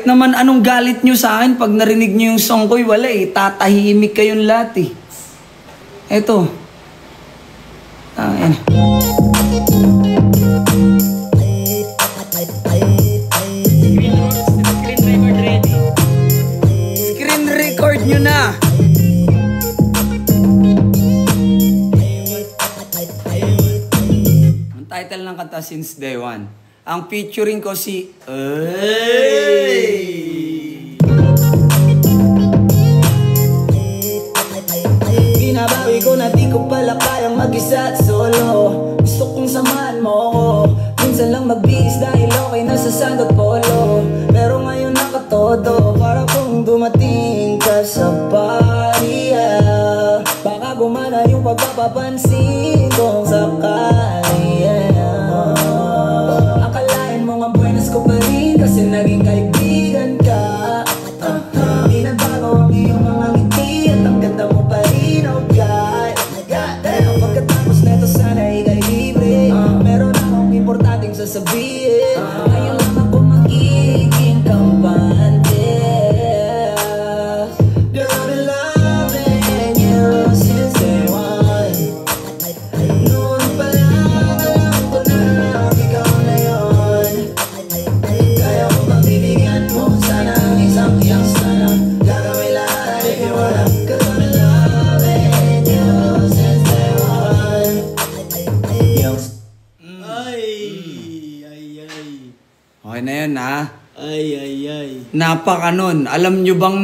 naman anong galit nyo sa akin pag narinig nyo yung song ko'y wala eh. Tatahimik kayong lahat eh. Eto. Ayan. Screen record nyo na. Ang title ng kanta since day one. Ang featuring ko si Binabawi ko na di ko pala kayang mag-isa at solo. Gusto kong samahan mo ako. Minsan lang magbihis dahil okay na sa sandot polo. Pero ngayon nakatodo, para kung dumating ka sa party, baka gumana yung pagpapapansin kung sakali. Akalain mo nga buenas ko pa rin kasi naging kaibigan ka. Di nagbago ang iyong mga ngiti at ang ganda mo pa rin, oh God. Pero pagkatapos neto sana ika'y libre. Meron akong importanteng sasabihin. Ngayon lang ako magiging kampante. Girl, I've been loving you since day one. Noon pa lang alam ko na ikaw na yun. Kaya ko pagbibigyan mo sana ang isang iyang sana. Gagawin lahat if you wanna. Cause I've been loving you since day one. Okay na yun ha. Ay. Napaka nun. Alam nyo bang